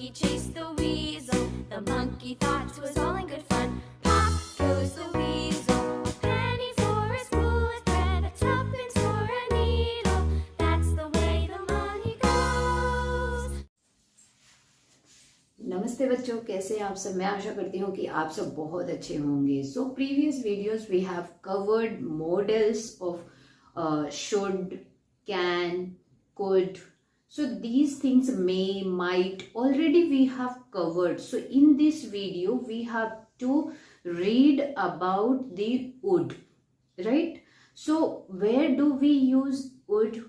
monkey chased the weasel. The monkey thought 'twas all in good fun. Pop goes the weasel. A penny for a spool of thread, a tuppence for a needle. That's the way the money goes. नमस्ते बच्चों, कैसे हैं आप सब। मैं आशा करती हूँ कि आप सब बहुत अच्छे होंगे। So previous videos we have covered modals of should, can, could. So these things may, might, already we have covered. So in this video we have to read about the would, right? So where do we use would?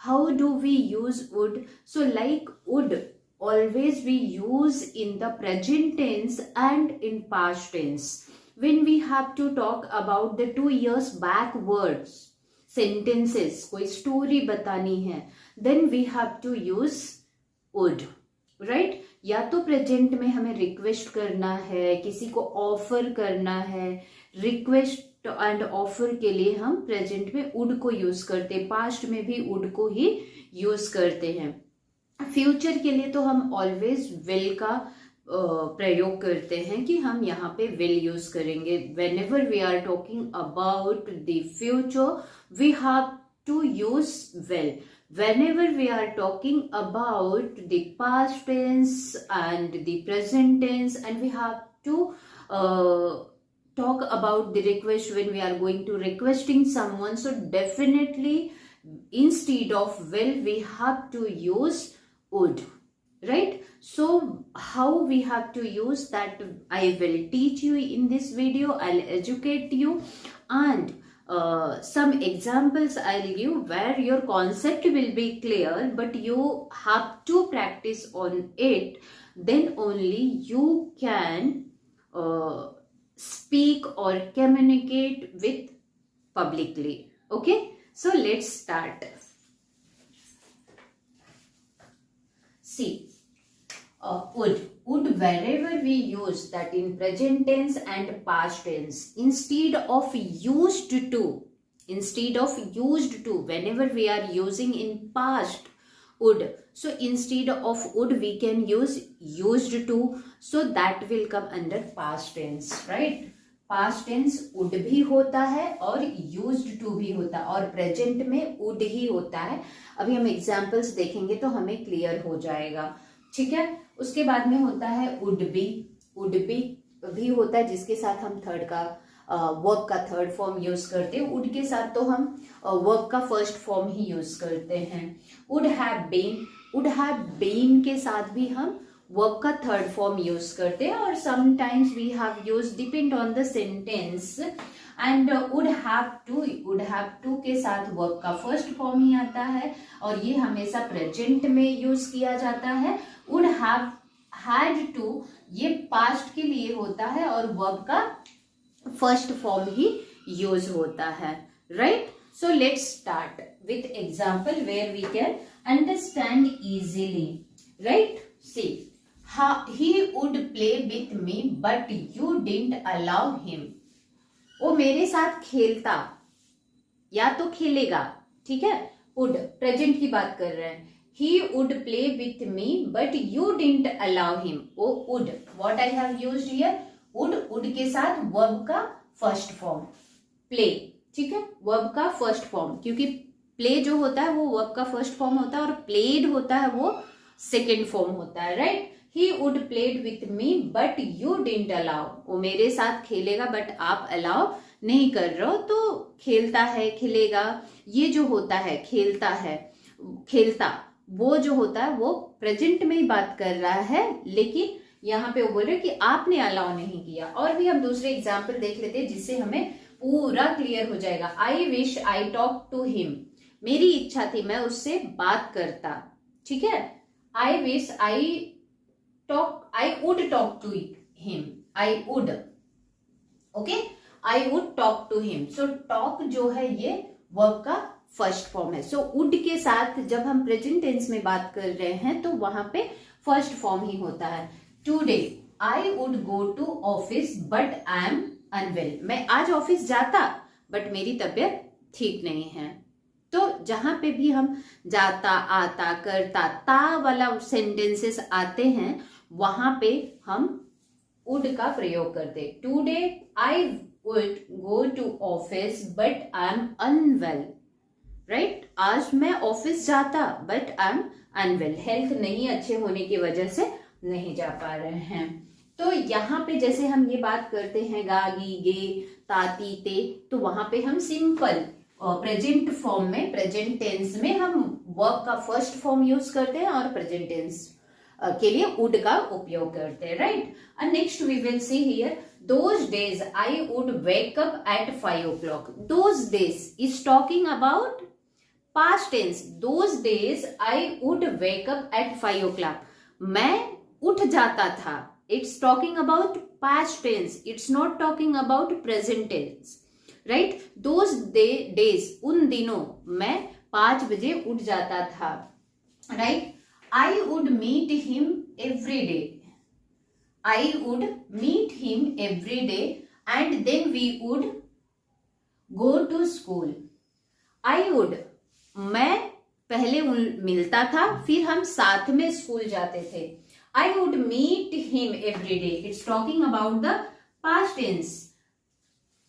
How do we use would? So like would always we use in the present tense and in past tense. When we have to talk about the 2 years backwards sentences, कोई story बतानी है, then we have to use would, right? या तो present में हमें request करना है, किसी को ऑफर करना है, रिक्वेस्ट एंड ऑफर के लिए हम प्रेजेंट में would को यूज करते हैं, पास्ट में भी would को ही यूज करते हैं। फ्यूचर के लिए तो हम ऑलवेज विल का प्रयोग करते हैं कि हम यहाँ पे विल यूज करेंगे। whenever we are talking about the future we have to use will. Whenever we are talking about the past tense and the present tense and we have to talk about the request when we are going to requesting someone, so definitely instead of will we have to use would, right? So how we have to use that I will teach you in this video. I'll educate you and some examples I'll give where your concept will be clear, but you have to practice on it, then only you can speak or communicate with publicly. Okay, so let's start. See, would wherever we use that in present tense and past tense, instead of used to, whenever we are using in past would, so instead of would we can use used to, so that will come under past tense, right? Past tense would भी होता है और used to भी होता है और present में would ही होता है। अभी हम एग्जाम्पल्स देखेंगे तो हमें क्लियर हो जाएगा, ठीक है। उसके बाद में होता है would be भी होता है जिसके साथ हम थर्ड का वर्ब का थर्ड फॉर्म यूज करते हैं। would के साथ तो हम वर्ब का फर्स्ट फॉर्म ही यूज करते हैं। would have been के साथ भी हम वर्ब का थर्ड फॉर्म यूज करते हैं और sometimes we have use depend on the sentence and would have to के साथ वर्ब का फर्स्ट फॉर्म ही आता है और ये हमेशा प्रेजेंट में यूज किया जाता है। would have had to ये पास्ट के लिए होता है और वर्ब का फर्स्ट फॉर्म ही यूज होता है, right? So let's start with example where we can understand easily, right? See, he would play with me but you didn't allow him. वो मेरे साथ खेलता या तो खेलेगा, ठीक है। would प्रेजेंट की बात कर रहे हैं। he would play with me but you didn't allow him. वो would, what I have used here, would के साथ वर्ब का फर्स्ट फॉर्म play, ठीक है, वर्ब का फर्स्ट फॉर्म, क्योंकि play जो होता है वो वर्ब का फर्स्ट फॉर्म होता है और played होता है वो सेकेंड फॉर्म होता है, right? He would played with me but you didn't allow. वो मेरे साथ खेलेगा बट आप अलाउ नहीं कर रहे हो, तो खेलता है, खेलेगा, ये जो होता है खेलता है, खेलता, वो जो होता है वो प्रेजेंट में ही बात कर रहा है, लेकिन यहाँ पे वो बोल रहे कि आपने अलाउ नहीं किया। और भी हम दूसरे एग्जाम्पल देख लेते हैं जिससे हमें पूरा क्लियर हो जाएगा। I wish I talked to him. मेरी इच्छा थी मैं उससे बात करता, ठीक है। I wish I would talk to him. I would, okay? I would talk to him. So talk जो है ये वर्ब का फर्स्ट फॉर्म है। So would के साथ जब हम प्रेजेंट टेंस में बात कर रहे हैं तो वहां पे फर्स्ट फॉर्म ही होता है। Today I would go to office but I am unwell. मैं आज ऑफिस जाता बट मेरी तबीयत ठीक नहीं है। तो जहां पे भी हम जाता, आता, करता, ता वाला सेंटेंसेस आते हैं वहां पे हम वुड का प्रयोग करते। Today I would go to office but I am unwell, right. आज मैं ऑफिस जाता but I am unwell, health नहीं अच्छे होने की वजह से नहीं जा पा रहे हैं। तो यहाँ पे जैसे हम ये बात करते हैं गा गी गे ताती ते, तो वहां पे हम सिंपल प्रेजेंट फॉर्म में, प्रेजेंट टेंस में हम वर्ब का फर्स्ट फॉर्म यूज करते हैं और प्रेजेंट टेंस के लिए वुड का उपयोग करते हैं, right. And next we will see here, those days I would wake up at 5 o'clock। Those days is talking about past tense. Those days I would wake up at 5 o'clock। मैं उठ जाता था। It's talking about past tense, it's not talking about present tense, right. Those days, उन दिनों मैं 5 बजे उठ जाता था, right. I would meet him every day. I would meet him every day and then we would go to school. I would, मैं पहले मिलता था, फिर हम साथ में स्कूल जाते थे। I would meet him every day, it's talking about the past tense.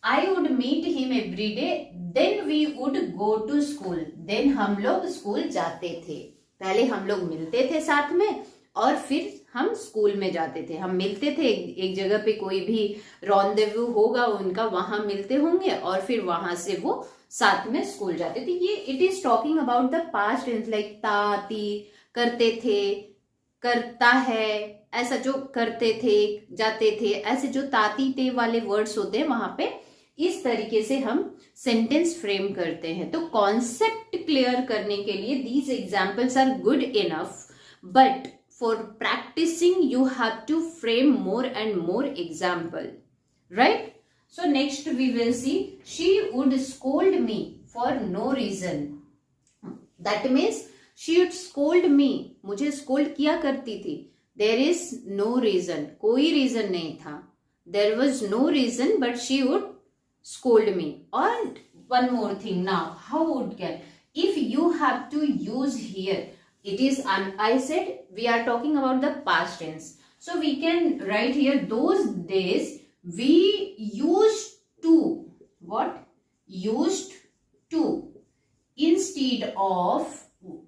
I would meet him every day, then we would go to school. Then हम लोग स्कूल जाते थे। पहले हम लोग मिलते थे साथ में और फिर हम स्कूल में जाते थे। हम मिलते थे एक जगह पे, कोई भी रॉन्डेवू होगा उनका, वहां मिलते होंगे और फिर वहां से वो साथ में स्कूल जाते थे। ये it is talking about the past tense, like ता ती, करते थे, करता है, ऐसा जो करते थे, जाते थे, ऐसे जो ताती ते वाले वर्ड्स होते हैं वहां पे इस तरीके से हम सेंटेंस फ्रेम करते हैं। तो कॉन्सेप्ट क्लियर करने के लिए these examples are good enough, but for practicing you have to frame more and more example, right. So next we will see, she would scold me for no reason. That means she would scold me, मुझे scold किया करती थी। There is no reason, कोई reason नहीं था। There was no reason but she would scold me. Or one more thing now, how would can, if you have to use here, it is, I said we are talking about the past tense. So we can write here, those days we used to, what? Used to. Instead of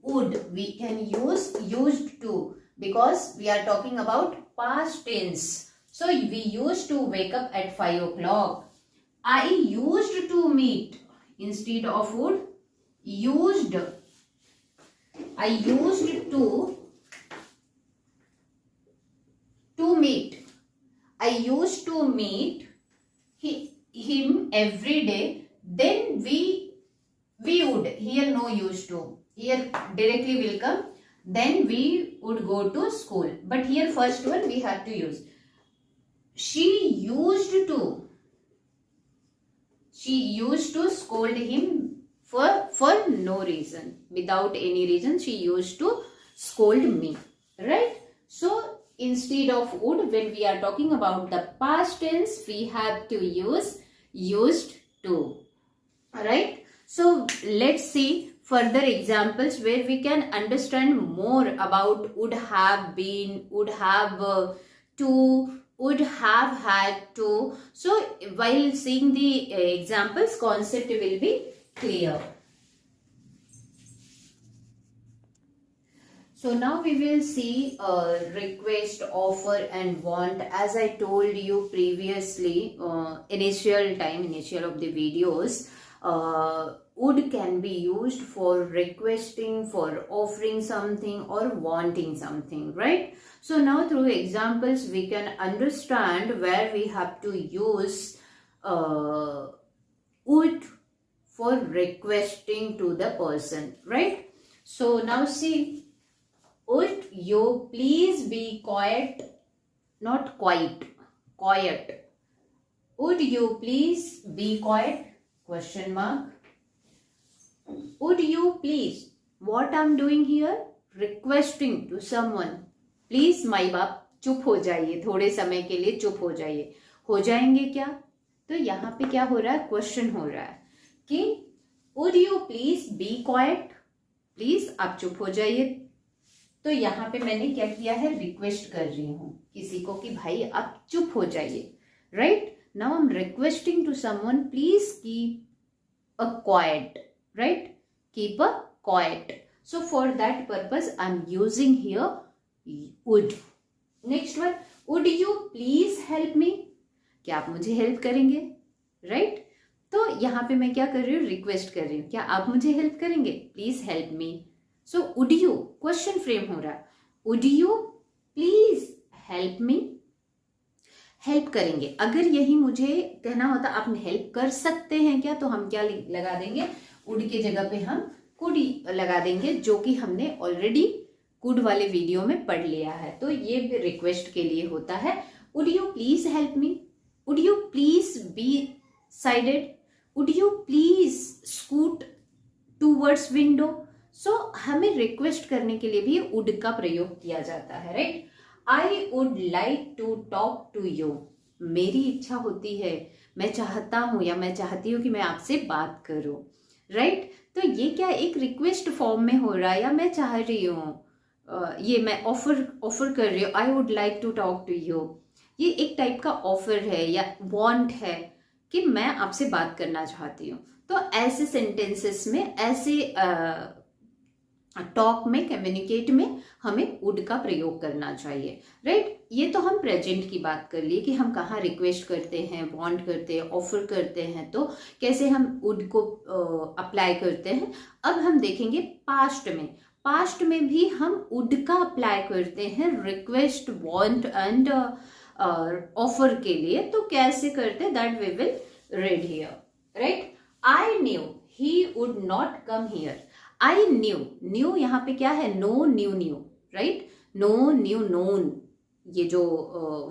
would, we can use used to because we are talking about past tense. So we used to wake up at 5 o'clock. I used to meet, instead of would, used. I used to meet. I used to meet him every day. Then we would, here no used to, here directly will come. Then we would go to school. But here first one we have to use. She used to scold him for no reason. Without any reason she used to scold me, right? So instead of would, when we are talking about the past tense, we have to use used to, right? So let's see further examples where we can understand more about would have been, would have to, would have had to. So while seeing the examples, concept will be clear. So now we will see request, offer and want. As I told you previously, initial of the videos, would can be used for requesting, for offering something or wanting something, right? So now through examples we can understand where we have to use would for requesting to the person, right? So now see, would you please be quiet? Not quite, quiet. Would you please be quiet? Question mark. Would you please, what I'm doing here? Requesting to someone. Please माई बाप चुप हो जाइए, थोड़े समय के लिए चुप हो जाइए। हो जाएंगे क्या? तो यहाँ पे क्या हो रहा है? क्वेश्चन हो रहा है कि would you please be quiet? Please आप चुप हो जाइए। तो यहाँ पे मैंने क्या किया है, रिक्वेस्ट कर रही हूँ किसी को कि भाई आप चुप हो जाइए, right. Now I am requesting to someone please keep a quiet, right, keep a quiet. So for that purpose I am using here would. Next one, would you please help me? क्या आप मुझे help करेंगे, right. तो यहाँ पे मैं क्या कर रही हूँ, रिक्वेस्ट कर रही हूँ, क्या आप मुझे हेल्प करेंगे, please help me. So would you question frame हो रहा है, would you please help me, help करेंगे. अगर यही मुझे कहना होता आप हेल्प कर सकते हैं क्या, तो हम क्या लगा देंगे, वुड के जगह पे हम कुड लगा देंगे, जो कि हमने ऑलरेडी कुड वाले वीडियो में पढ़ लिया है. तो ये भी रिक्वेस्ट के लिए होता है. Would you please help me, would you please be sided, would you please scoot towards window. So हमें रिक्वेस्ट करने के लिए भी वुड का प्रयोग किया जाता है, right. I would like to talk to you, मेरी इच्छा होती है, मैं चाहता हूं या मैं चाहती हूँ कि मैं आपसे बात करूं, राइट. तो ये क्या एक रिक्वेस्ट फॉर्म में हो रहा है, या मैं चाह रही हूँ, ये मैं ऑफर कर रही हूँ, I would like to talk to you. ये एक टाइप का ऑफर है या वांट है कि मैं आपसे बात करना चाहती हूँ. तो ऐसे सेंटेंसेस में, ऐसे टॉक में, कम्युनिकेट में हमें वुड का प्रयोग करना चाहिए, राइट. ये तो हम प्रेजेंट की बात कर लिए कि हम कहाँ रिक्वेस्ट करते हैं, वांट करते हैं, ऑफर करते हैं, तो कैसे हम वुड को अप्लाई करते हैं. अब हम देखेंगे पास्ट में. पास्ट में भी हम वुड का अप्लाई करते हैं रिक्वेस्ट, वांट एंड ऑफर के लिए. तो कैसे करते हैं, that we will read here, right. I knew he would not come here. I knew, knew यहाँ पे क्या है, know knew knew, right. Know knew known, ये जो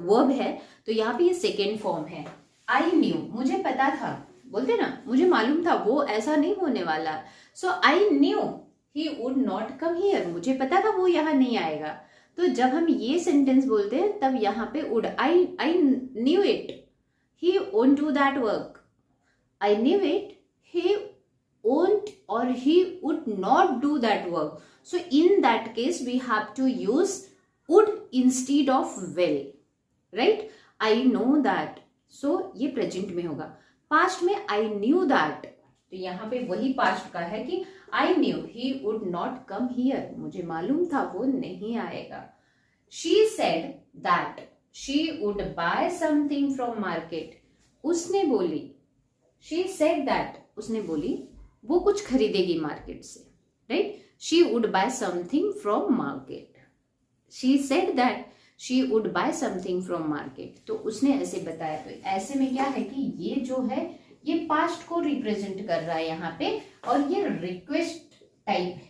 वर्ब है, तो यहाँ पे ये सेकेंड फॉर्म है. आई न्यू, मुझे पता था, बोलते ना, मुझे मालूम था वो ऐसा नहीं होने वाला. So I knew he would not come here, मुझे पता था वो यहाँ नहीं आएगा. तो जब हम ये सेंटेंस बोलते हैं तब यहाँ पे would, I knew it he won't do that work. I knew it he won't or he would not do that work. So in that case we have to use would instead of will, right. I know that, so ये present में होगा. past में I knew that, तो यहाँ पे वही past का है कि I knew he would not come here, मुझे मालूम था वो नहीं आएगा. she said that she would buy something from market, उसने बोली, she said that, उसने बोली वो कुछ खरीदेगी मार्केट से, right. She would buy something from market. She said that she would buy something from market. तो उसने ऐसे बताया. तो ऐसे में क्या है कि ये जो है ये पास्ट को रिप्रेजेंट कर रहा है यहाँ पे, और ये रिक्वेस्ट टाइप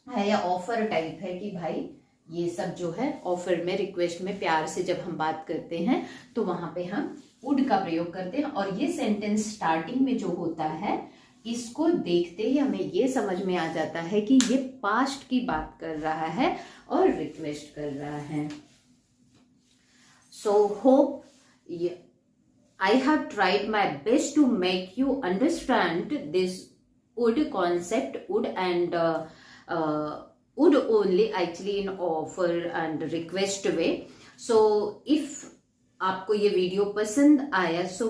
है या ऑफर टाइप है कि भाई ये सब जो है ऑफर में, रिक्वेस्ट में प्यार से जब हम बात करते हैं तो वहां पे हम वुड का प्रयोग करते हैं. और ये सेंटेंस स्टार्टिंग में जो होता है, इसको देखते ही हमें ये समझ में आ जाता है कि ये पास्ट की बात कर रहा है और रिक्वेस्ट कर रहा है. So hope I have tried my best to make you understand this would concept, would and would only actually in offer and request way. So if आपको ये वीडियो पसंद आया, सो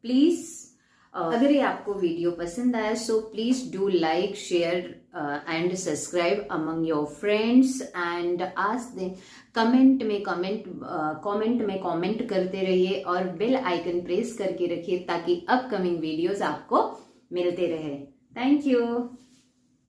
प्लीज अगर ये आपको वीडियो पसंद आया, so please do like, share and subscribe among your friends. And आज दे कमेंट में कमेंट करते रहिए और बेल आइकन प्रेस करके रखिए ताकि अपकमिंग वीडियोस आपको मिलते रहे. Thank you.